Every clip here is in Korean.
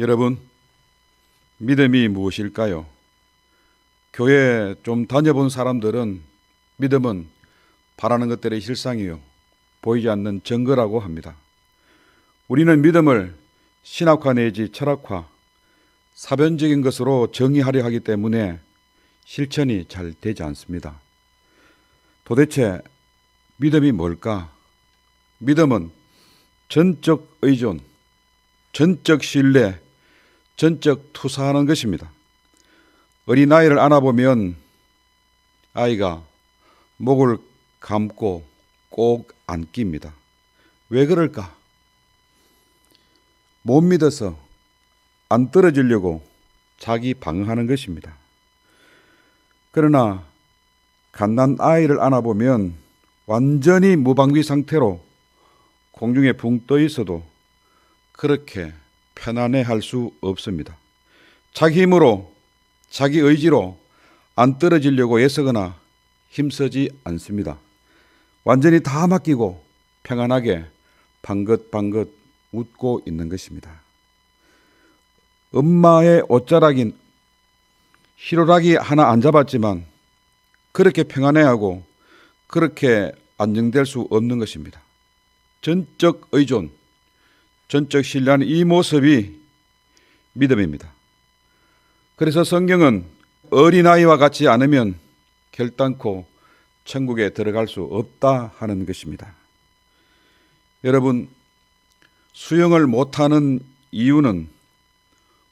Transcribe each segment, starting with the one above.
여러분, 믿음이 무엇일까요? 교회 좀 다녀본 사람들은 믿음은 바라는 것들의 실상이요, 보이지 않는 증거라고 합니다. 우리는 믿음을 신학화 내지 철학화, 사변적인 것으로 정의하려 하기 때문에 실천이 잘 되지 않습니다. 도대체 믿음이 뭘까? 믿음은 전적 의존, 전적 신뢰, 전적 투사하는 것입니다. 어린아이를 안아보면 아이가 목을 감고 꼭 안깁니다. 왜 그럴까? 못 믿어서 안 떨어지려고 자기 방어하는 것입니다. 그러나 갓난 아이를 안아보면 완전히 무방비 상태로 공중에 붕 떠 있어도 그렇게 편안해할 수 없습니다. 자기 힘으로, 자기 의지로 안 떨어지려고 애쓰거나 힘쓰지 않습니다. 완전히 다 맡기고 평안하게 방긋방긋 웃고 있는 것입니다. 엄마의 옷자락인 희로락이 하나 안 잡았지만 그렇게 평안해하고 그렇게 안정될 수 없는 것입니다. 전적 의존, 전적 신뢰하는 이 모습이 믿음입니다. 그래서 성경은 어린아이와 같지 않으면 결단코 천국에 들어갈 수 없다 하는 것입니다. 여러분, 수영을 못하는 이유는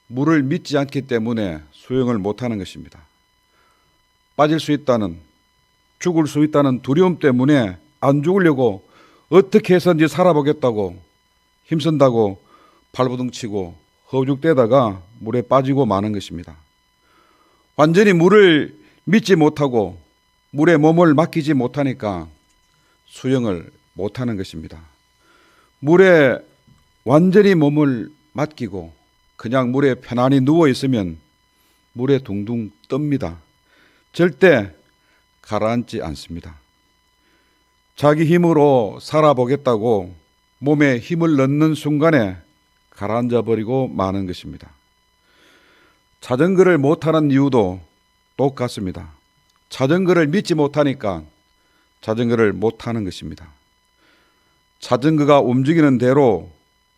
물을 믿지 않기 때문에 수영을 못하는 것입니다. 빠질 수 있다는, 죽을 수 있다는 두려움 때문에 안 죽으려고 어떻게 해서든지 살아보겠다고 힘쓴다고 발버둥치고 허우적대다가 물에 빠지고 마는 것입니다. 완전히 물을 믿지 못하고 물에 몸을 맡기지 못하니까 수영을 못하는 것입니다. 물에 완전히 몸을 맡기고 그냥 물에 편안히 누워 있으면 물에 둥둥 뜹니다. 절대 가라앉지 않습니다. 자기 힘으로 살아보겠다고 몸에 힘을 넣는 순간에 가라앉아 버리고 마는 것입니다. 자전거를 못하는 이유도 똑같습니다. 자전거를 믿지 못하니까 자전거를 못하는 것입니다. 자전거가 움직이는 대로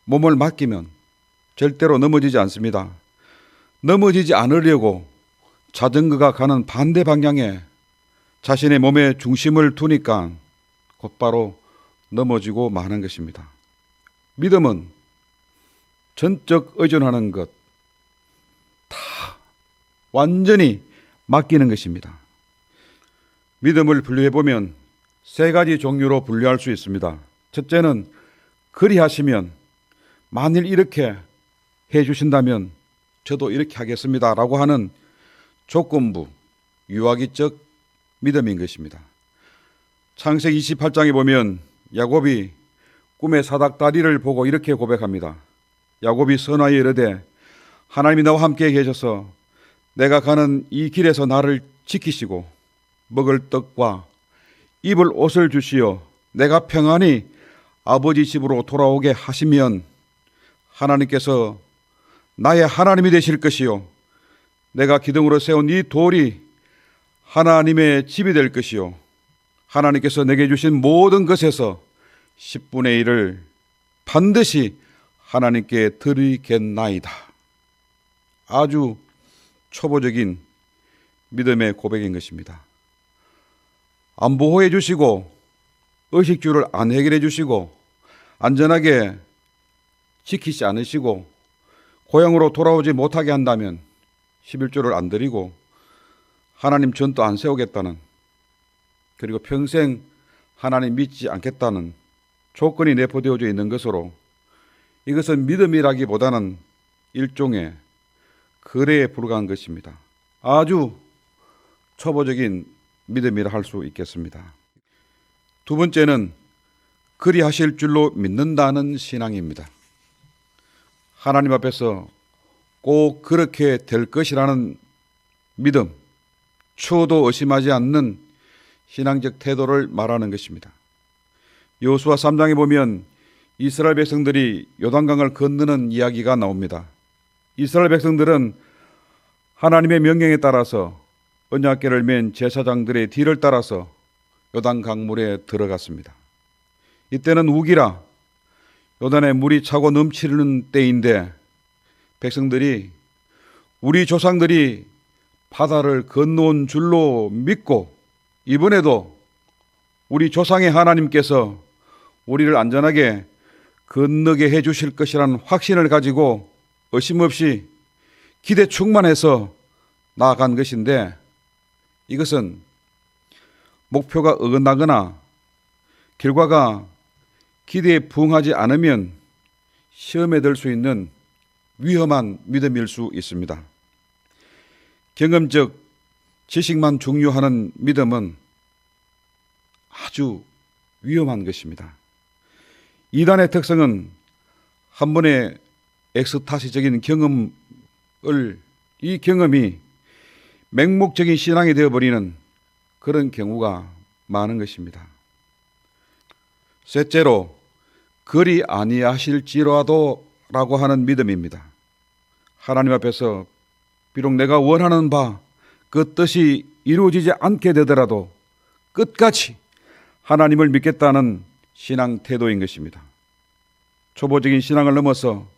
몸을 맡기면 절대로 넘어지지 않습니다. 넘어지지 않으려고 자전거가 가는 반대 방향에 자신의 몸의 중심을 두니까 곧바로 넘어지고 마는 것입니다. 믿음은 전적 의존하는 것, 다 완전히 맡기는 것입니다. 믿음을 분류해보면 세 가지 종류로 분류할 수 있습니다. 첫째는 그리하시면, 만일 이렇게 해주신다면 저도 이렇게 하겠습니다 라고 하는 조건부, 유아기적 믿음인 것입니다. 창세기 28장에 보면 야곱이 꿈의 사닥다리를 보고 이렇게 고백합니다. 야곱이 선하여 이르되 하나님이 나와 함께 계셔서 내가 가는 이 길에서 나를 지키시고 먹을 떡과 입을 옷을 주시어 내가 평안히 아버지 집으로 돌아오게 하시면 하나님께서 나의 하나님이 되실 것이요 내가 기둥으로 세운 이 돌이 하나님의 집이 될 것이요 하나님께서 내게 주신 모든 것에서 10분의 1을 반드시 하나님께 드리겠나이다. 아주 초보적인 믿음의 고백인 것입니다. 안 보호해 주시고 의식주를 안 해결해 주시고 안전하게 지키지 않으시고 고향으로 돌아오지 못하게 한다면 11조를 안 드리고 하나님 전도 안 세우겠다는, 그리고 평생 하나님 믿지 않겠다는 조건이 내포되어져 있는 것으로 이것은 믿음이라기보다는 일종의 거래에 불과한 것입니다. 아주 초보적인 믿음이라 할 수 있겠습니다. 두 번째는 그리하실 줄로 믿는다는 신앙입니다. 하나님 앞에서 꼭 그렇게 될 것이라는 믿음, 추호도 의심하지 않는 신앙적 태도를 말하는 것입니다. 여호수아 3장에 보면 이스라엘 백성들이 요단강을 건너는 이야기가 나옵니다. 이스라엘 백성들은 하나님의 명령에 따라서 언약궤를 맨 제사장들의 뒤를 따라서 요단 강물에 들어갔습니다. 이때는 우기라 요단에 물이 차고 넘치는 때인데 백성들이 우리 조상들이 바다를 건너온 줄로 믿고 이번에도 우리 조상의 하나님께서 우리를 안전하게 건너게 해주실 것이라는 확신을 가지고 의심없이 기대 충만해서 나아간 것인데 이것은 목표가 어긋나거나 결과가 기대에 부응하지 않으면 시험에 들 수 있는 위험한 믿음일 수 있습니다. 경험적 지식만 중요하는 믿음은 아주 위험한 것입니다. 이단의 특성은 한 번의 엑스타시적인 이 경험이 맹목적인 신앙이 되어버리는 그런 경우가 많은 것입니다. 셋째로 그리 아니하실지라도 라고 하는 믿음입니다. 하나님 앞에서 비록 내가 원하는 바 그 뜻이 이루어지지 않게 되더라도 끝까지 하나님을 믿겠다는 신앙 태도인 것입니다. 초보적인 신앙을 넘어서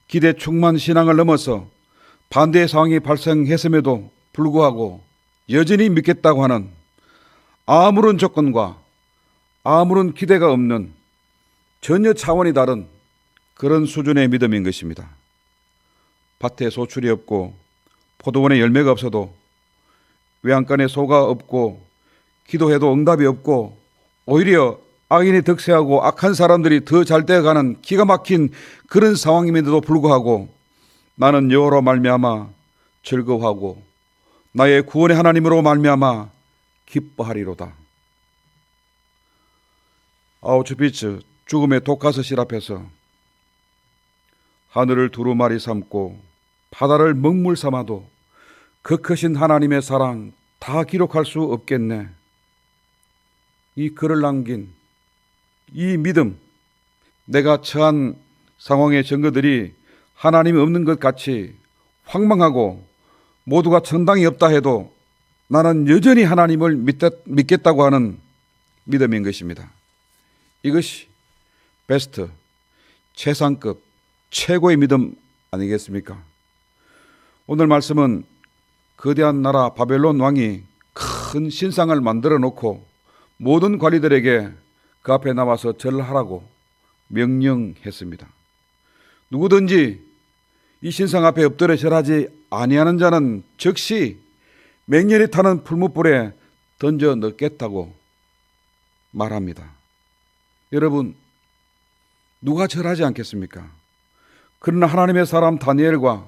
기대 충만 신앙을 넘어서 반대의 상황이 발생했음에도 불구하고 여전히 믿겠다고 하는 아무런 조건과 아무런 기대가 없는 전혀 차원이 다른 그런 수준의 믿음인 것입니다. 밭에 소출이 없고 포도원에 열매가 없어도 외양간에 소가 없고 기도해도 응답이 없고 오히려 악인이 득세하고 악한 사람들이 더 잘 되어가는 기가 막힌 그런 상황임에도 불구하고 나는 여호와로 말미암아 즐거워하고 나의 구원의 하나님으로 말미암아 기뻐하리로다. 아우슈비츠 죽음의 독가스실 앞에서 하늘을 두루마리 삼고 바다를 먹물 삼아도 그 크신 하나님의 사랑 다 기록할 수 없겠네. 이 글을 남긴 이 믿음, 내가 처한 상황의 증거들이 하나님이 없는 것 같이 황망하고 모두가 정당이 없다 해도 나는 여전히 하나님을 믿겠다고 하는 믿음인 것입니다. 이것이 베스트, 최상급, 최고의 믿음 아니겠습니까? 오늘 말씀은 거대한 나라 바벨론 왕이 큰 신상을 만들어 놓고 모든 관리들에게 그 앞에 나와서 절하라고 명령했습니다. 누구든지 이 신상 앞에 엎드려 절하지 아니하는 자는 즉시 맹렬히 타는 풀무불에 던져 넣겠다고 말합니다. 여러분, 누가 절하지 않겠습니까? 그러나 하나님의 사람 다니엘과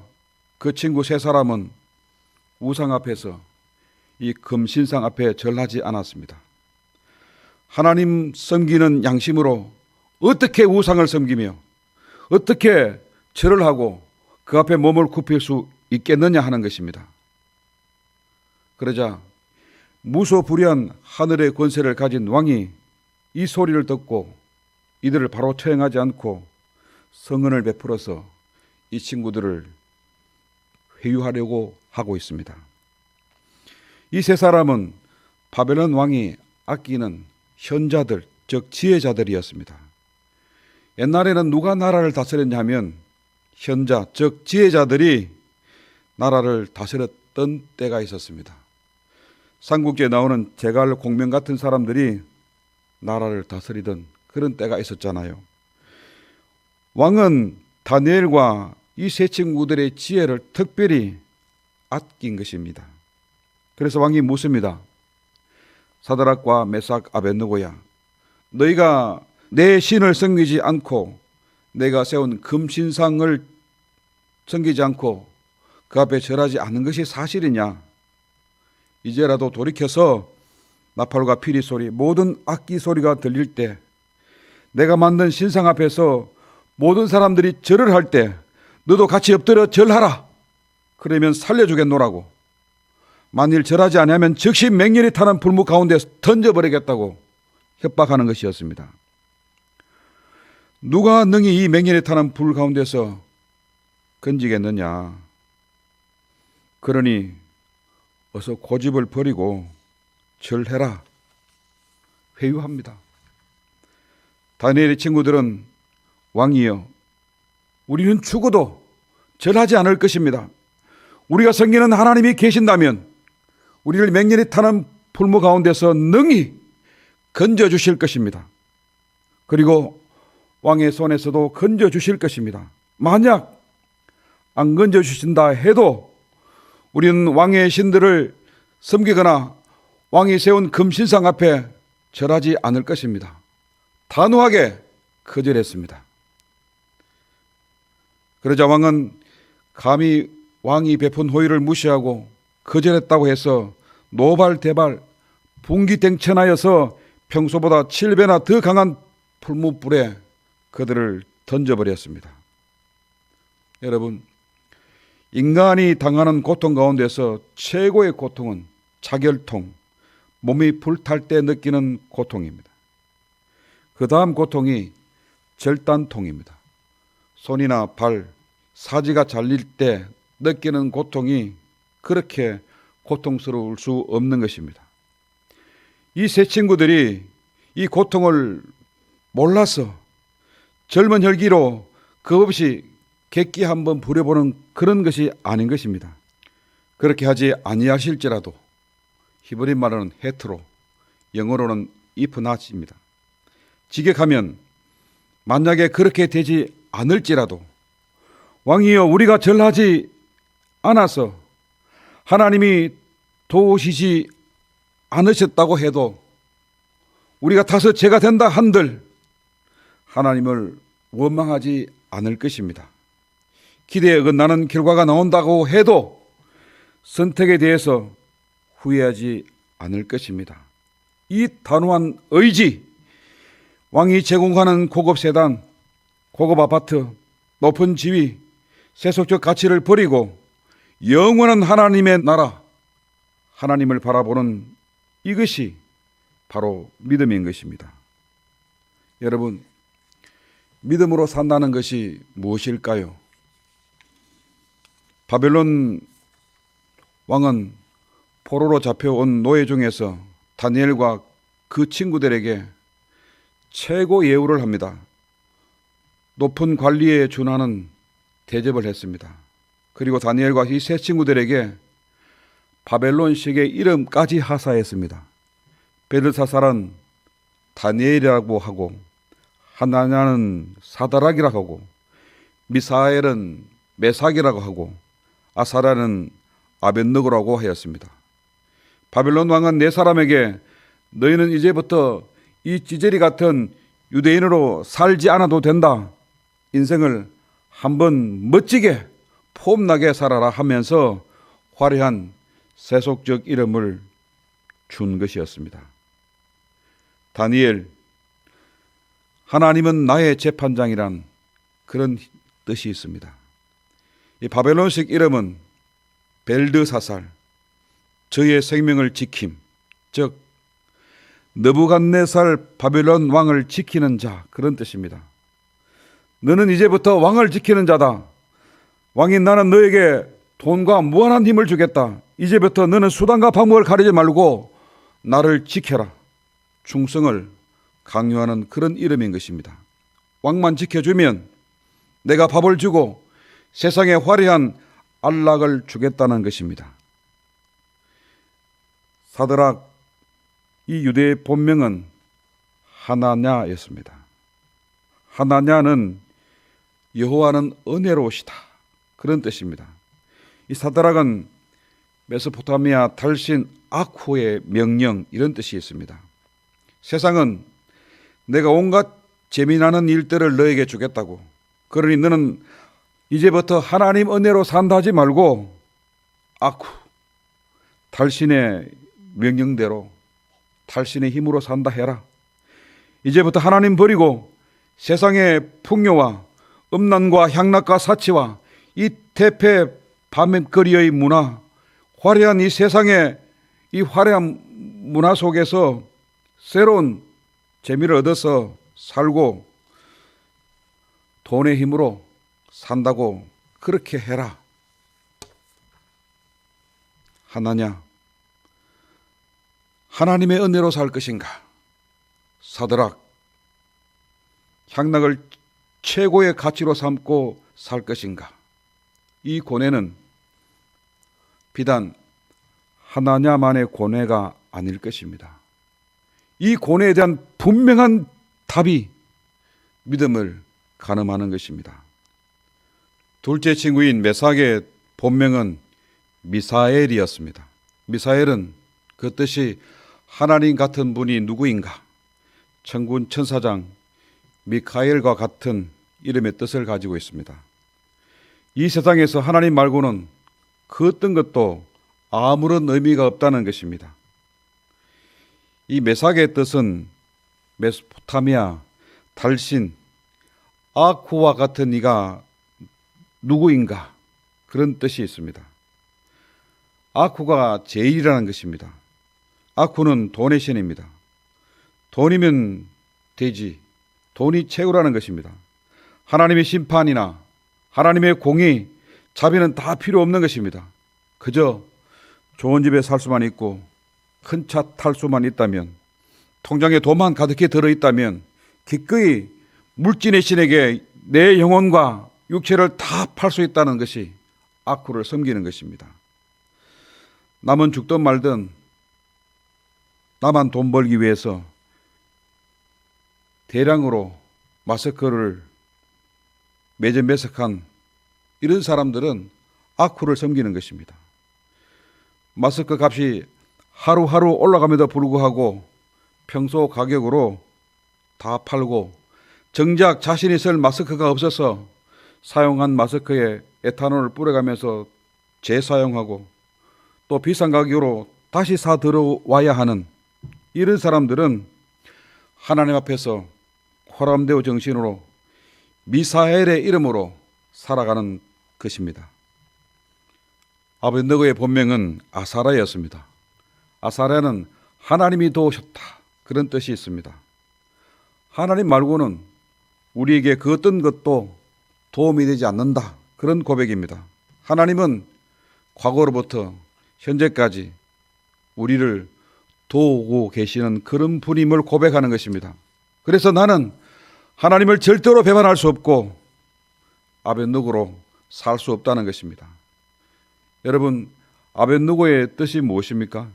그 친구 세 사람은 우상 앞에서 이 금신상 앞에 절하지 않았습니다. 하나님 섬기는 양심으로 어떻게 우상을 섬기며 어떻게 절을 하고 그 앞에 몸을 굽힐 수 있겠느냐 하는 것입니다. 그러자 무소불위한 하늘의 권세를 가진 왕이 이 소리를 듣고 이들을 바로 처형하지 않고 성은을 베풀어서 이 친구들을 회유하려고 하고 있습니다. 이 세 사람은 바벨론 왕이 아끼는 현자들, 즉 지혜자들이었습니다. 옛날에는 누가 나라를 다스렸냐면 현자, 즉 지혜자들이 나라를 다스렸던 때가 있었습니다. 삼국지에 나오는 제갈 공명 같은 사람들이 나라를 다스리던 그런 때가 있었잖아요. 왕은 다니엘과 이 세 친구들의 지혜를 특별히 아낀 것입니다. 그래서 왕이 묻습니다. 사드락과 메삭 아벳느고야, 너희가 내 신을 섬기지 않고 내가 세운 금신상을 섬기지 않고 그 앞에 절하지 않는 것이 사실이냐? 이제라도 돌이켜서 나팔과 피리 소리, 모든 악기 소리가 들릴 때, 내가 만든 신상 앞에서 모든 사람들이 절을 할 때 너도 같이 엎드려 절하라. 그러면 살려주겠노라고. 만일 절하지 않으면 즉시 맹렬히 타는 불무 가운데 던져버리겠다고 협박하는 것이었습니다. 누가 능히 이 맹렬히 타는 불 가운데서 건지겠느냐. 그러니 어서 고집을 버리고 절해라. 회유합니다. 다니엘의 친구들은 왕이여, 우리는 죽어도 절하지 않을 것입니다. 우리가 섬기는 하나님이 계신다면 우리를 맹렬히 타는 풀무 가운데서 능히 건져주실 것입니다. 그리고 왕의 손에서도 건져주실 것입니다. 만약 안 건져주신다 해도 우리는 왕의 신들을 섬기거나 왕이 세운 금신상 앞에 절하지 않을 것입니다. 단호하게 거절했습니다. 그러자 왕은 감히 왕이 베푼 호의를 무시하고 거절했다고 해서 노발대발 분기탱천하여서 평소보다 7배나 더 강한 풀무불에 그들을 던져버렸습니다. 여러분, 인간이 당하는 고통 가운데서 최고의 고통은 자결통, 몸이 불탈 때 느끼는 고통입니다. 그 다음 고통이 절단통입니다. 손이나 발, 사지가 잘릴 때 느끼는 고통이 그렇게 고통스러울 수 없는 것입니다. 이 세 친구들이 이 고통을 몰라서 젊은 혈기로 겁없이 객기 한번 부려보는 그런 것이 아닌 것입니다. 그렇게 하지 아니하실지라도 히브리 말로는 헤트로, 영어로는 if not입니다. 직역하면 만약에 그렇게 되지 않을지라도 왕이여, 우리가 절하지 않아서 하나님이 도우시지 않으셨다고 해도 우리가 타서 죄가 된다 한들 하나님을 원망하지 않을 것입니다. 기대에 어긋나는 결과가 나온다고 해도 선택에 대해서 후회하지 않을 것입니다. 이 단호한 의지, 왕이 제공하는 고급 세단, 고급 아파트, 높은 지위, 세속적 가치를 버리고 영원한 하나님의 나라, 하나님을 바라보는 이것이 바로 믿음인 것입니다. 여러분, 믿음으로 산다는 것이 무엇일까요? 바벨론 왕은 포로로 잡혀온 노예 중에서 다니엘과 그 친구들에게 최고 예우를 합니다. 높은 관리에 준하는 대접을 했습니다. 그리고 다니엘과 이 세 친구들에게 바벨론식의 이름까지 하사했습니다. 벨사살은 다니엘이라고 하고, 하나냐는 사다락이라고 하고, 미사엘은 메삭이라고 하고, 아사라는 아벳느고라고 하였습니다. 바벨론 왕은 네 사람에게 너희는 이제부터 이 찌제리 같은 유대인으로 살지 않아도 된다. 인생을 한번 멋지게 폼나게 살아라 하면서 화려한 세속적 이름을 준 것이었습니다. 다니엘, 하나님은 나의 재판장이란 그런 뜻이 있습니다. 이 바벨론식 이름은 벨드사살, 저의 생명을 지킴, 즉 느부갓네살 바벨론 왕을 지키는 자, 그런 뜻입니다. 너는 이제부터 왕을 지키는 자다. 왕인 나는 너에게 돈과 무한한 힘을 주겠다. 이제부터 너는 수단과 방법을 가리지 말고 나를 지켜라. 충성을 강요하는 그런 이름인 것입니다. 왕만 지켜주면 내가 밥을 주고 세상에 화려한 안락을 주겠다는 것입니다. 사드락, 이 유대의 본명은 하나냐였습니다. 하나냐는 여호와는 은혜로우시다, 그런 뜻입니다. 이 사드락은 메소포타미아 달신 아쿠의 명령, 이런 뜻이 있습니다. 세상은 내가 온갖 재미나는 일들을 너에게 주겠다고, 그러니 너는 이제부터 하나님 은혜로 산다 하지 말고 아쿠, 달신의 명령대로 달신의 힘으로 산다 해라. 이제부터 하나님 버리고 세상의 풍요와 음란과 향락과 사치와 이 대패 밤거리의 문화, 화려한 이 세상의 이 화려한 문화 속에서 새로운 재미를 얻어서 살고 돈의 힘으로 산다고 그렇게 해라. 하나냐, 하나님의 은혜로 살 것인가? 사드락, 향락을 최고의 가치로 삼고 살 것인가? 이 고뇌는 비단 하나냐만의 고뇌가 아닐 것입니다. 이 고뇌에 대한 분명한 답이 믿음을 가늠하는 것입니다. 둘째 친구인 메삭의 본명은 미사엘이었습니다. 미사엘은 그 뜻이 하나님 같은 분이 누구인가? 천군 천사장 미카엘과 같은 이름의 뜻을 가지고 있습니다. 이 세상에서 하나님 말고는 그 어떤 것도 아무런 의미가 없다는 것입니다. 이 메삭의 뜻은 메소포타미아, 달신, 아쿠와 같은 이가 누구인가? 그런 뜻이 있습니다. 아쿠가 제일이라는 것입니다. 아쿠는 돈의 신입니다. 돈이면 되지, 돈이 최고라는 것입니다. 하나님의 심판이나 하나님의 공의, 자비는 다 필요 없는 것입니다. 그저 좋은 집에 살 수만 있고 큰 차 탈 수만 있다면, 통장에 돈만 가득히 들어있다면 기꺼이 물질의 신에게 내 영혼과 육체를 다 팔 수 있다는 것이 아쿠를 섬기는 것입니다. 남은 죽든 말든 나만 돈 벌기 위해서 대량으로 마스크를 매점매석한 이런 사람들은 아쿠를 섬기는 것입니다. 마스크 값이 하루하루 올라감에도 불구하고 평소 가격으로 다 팔고, 정작 자신이 쓸 마스크가 없어서 사용한 마스크에 에탄올을 뿌려가면서 재사용하고 또 비싼 가격으로 다시 사 들어와야 하는 이런 사람들은 하나님 앞에서 호람되어 정신으로 미사엘의 이름으로 살아가는 것입니다. 아벳느고의 본명은 아사랴였습니다. 아사랴는 하나님이 도우셨다, 그런 뜻이 있습니다. 하나님 말고는 우리에게 그 어떤 것도 도움이 되지 않는다, 그런 고백입니다. 하나님은 과거로부터 현재까지 우리를 도우고 계시는 그런 분임을 고백하는 것입니다. 그래서 나는 하나님을 절대로 배반할 수 없고 아벳느고로 살 수 없다는 것입니다. 여러분, 아벳느고의 뜻이 무엇입니까?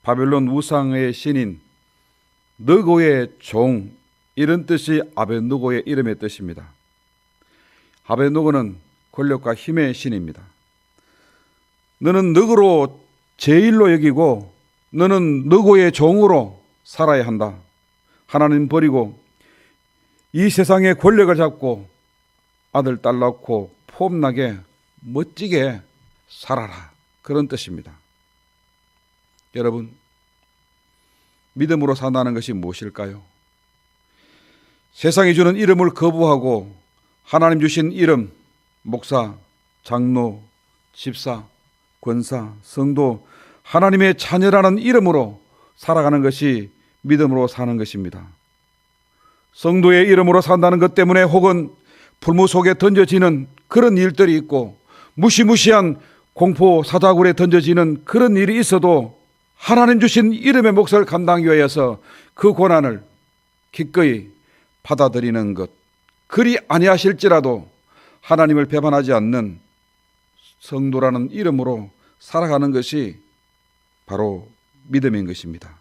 바벨론 우상의 신인 느고의 종, 이런 뜻이 아벳느고의 이름의 뜻입니다. 아벳느고는 권력과 힘의 신입니다. 너는 느고로 제일로 여기고 너는 느고의 종으로 살아야 한다. 하나님 버리고 이 세상의 권력을 잡고 아들 딸 낳고 폼나게 멋지게 살아라, 그런 뜻입니다. 여러분, 믿음으로 산다는 것이 무엇일까요? 세상이 주는 이름을 거부하고 하나님 주신 이름, 목사, 장로, 집사, 권사, 성도, 하나님의 자녀라는 이름으로 살아가는 것이 믿음으로 사는 것입니다. 성도의 이름으로 산다는 것 때문에 혹은 불무 속에 던져지는 그런 일들이 있고 무시무시한 공포 사자굴에 던져지는 그런 일이 있어도 하나님 주신 이름의 몫을 감당하기 위해서 그 고난을 기꺼이 받아들이는 것, 그리 아니하실지라도 하나님을 배반하지 않는 성도라는 이름으로 살아가는 것이 바로 믿음인 것입니다.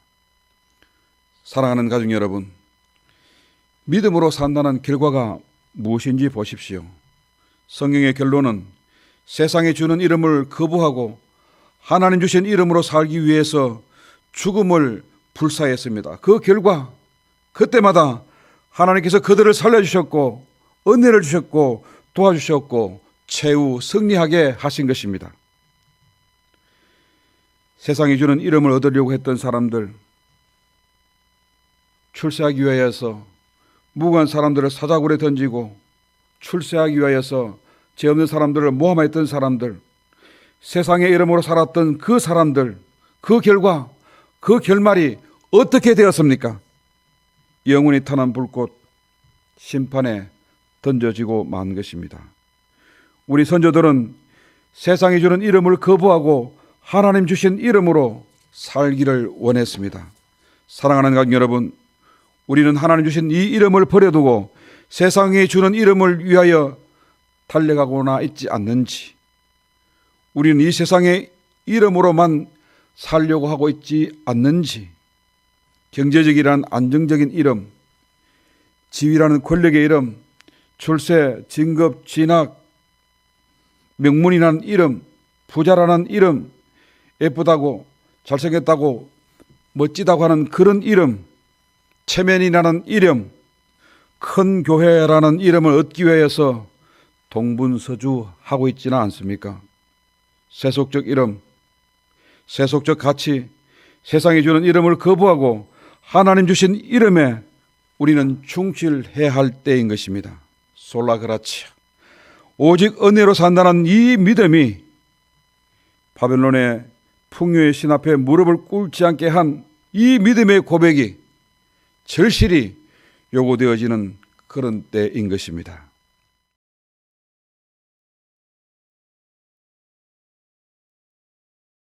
사랑하는 가족 여러분, 믿음으로 산다는 결과가 무엇인지 보십시오. 성경의 결론은 세상에 주는 이름을 거부하고 하나님 주신 이름으로 살기 위해서 죽음을 불사했습니다. 그 결과 그때마다 하나님께서 그들을 살려주셨고 은혜를 주셨고 도와주셨고 최후 승리하게 하신 것입니다. 세상이 주는 이름을 얻으려고 했던 사람들, 출세하기 위하여서 무고한 사람들을 사자굴에 던지고 출세하기 위하여서 죄 없는 사람들을 모함했던 사람들, 세상의 이름으로 살았던 그 사람들, 그 결과, 그 결말이 어떻게 되었습니까? 영원히 타는 불꽃 심판에 던져지고 만 것입니다. 우리 선조들은 세상이 주는 이름을 거부하고 하나님 주신 이름으로 살기를 원했습니다. 사랑하는 가족 여러분, 우리는 하나님 주신 이 이름을 버려두고 세상이 주는 이름을 위하여 달려가고나 있지 않는지, 우리는 이 세상의 이름으로만 살려고 하고 있지 않는지, 경제적이란 안정적인 이름, 지위라는 권력의 이름, 출세, 진급, 진학, 명문이라는 이름, 부자라는 이름, 예쁘다고 잘생겼다고 멋지다고 하는 그런 이름, 체면이라는 이름, 큰 교회라는 이름을 얻기 위해서 동분서주하고 있지는 않습니까? 세속적 이름, 세속적 가치, 세상이 주는 이름을 거부하고 하나님 주신 이름에 우리는 충실해야 할 때인 것입니다. 솔라그라치아. 오직 은혜로 산다는 이 믿음이 바벨론의 풍요의 신 앞에 무릎을 꿇지 않게 한 이 믿음의 고백이 절실히 요구되어지는 그런 때인 것입니다.